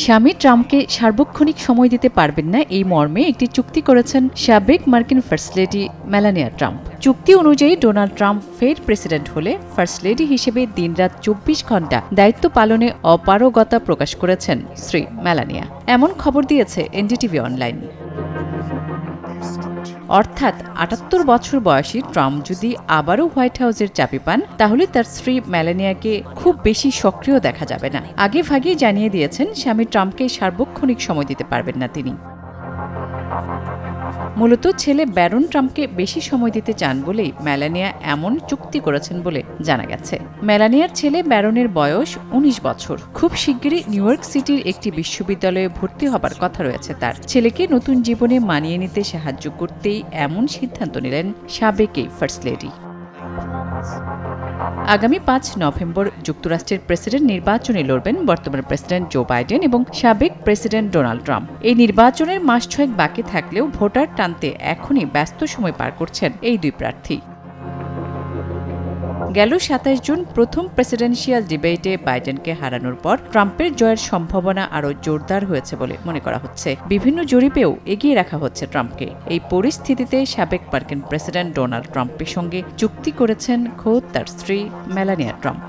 স্বামী ট্রাম্পকে সার্বক্ষণিক সময় দিতে পারবেন না এই মর্মে একটি চুক্তি করেছেন সাবেক মার্কিন ফার্স্ট লেডি মেলানিয়া ট্রাম্প। চুক্তি অনুযায়ী ডোনাল্ড ট্রাম্প ফের প্রেসিডেন্ট হলে ফার্স্ট লেডি হিসেবে দিনরাত ২৪ ঘণ্টা দায়িত্ব পালনে অপারগতা প্রকাশ করেছেন শ্রী মেলানিয়া। এমন খবর দিয়েছে এনডিটিভি অনলাইন। অর্থাৎ ৭৮ বছর বয়সী ট্রাম্প যদি আবারও হোয়াইট হাউসের চাবি পান, তাহলে তার স্ত্রী মেলানিয়াকে খুব বেশি সক্রিয় দেখা যাবে না। আগে ভাগেই জানিয়ে দিয়েছেন স্বামী ট্রাম্পকে সার্বক্ষণিক সময় দিতে পারবেন না তিনি। মূলত ছেলে ব্যারন ট্রাম্পকে বেশি সময় দিতে চান বলেই মেলানিয়া এমন চুক্তি করেছেন বলে জানা গেছে। মেলানিয়ার ছেলে ব্যারনের বয়স ১৯ বছর। খুব শিগগিরই নিউ ইয়র্ক সিটির একটি বিশ্ববিদ্যালয়ে ভর্তি হবার কথা রয়েছে তার। ছেলেকে নতুন জীবনে মানিয়ে নিতে সাহায্য করতেই এমন সিদ্ধান্ত নিলেন সাবেক এই ফার্স্ট লেডি। আগামী ৫ নভেম্বর যুক্তরাষ্ট্রের প্রেসিডেন্ট নির্বাচনে লড়বেন বর্তমান প্রেসিডেন্ট জো বাইডেন এবং সাবেক প্রেসিডেন্ট ডোনাল্ড ট্রাম্প। এই নির্বাচনের মাস ছয়েক বাকি থাকলেও ভোটার টানতে এখনই ব্যস্ত সময় পার করছেন এই দুই প্রার্থী। গেল ২৭ জুন প্রথম প্রেসিডেন্সিয়াল ডিবেটে বাইডেনকে হারানোর পর ট্রাম্পের জয়ের সম্ভাবনা আরও জোরদার হয়েছে বলে মনে করা হচ্ছে। বিভিন্ন জরিপেও এগিয়ে রাখা হচ্ছে ট্রাম্পকে। এই পরিস্থিতিতে সাবেক মার্কিন প্রেসিডেন্ট ডোনাল্ড ট্রাম্পের সঙ্গে চুক্তি করেছেন খোদ তার স্ত্রী মেলানিয়া ট্রাম্প।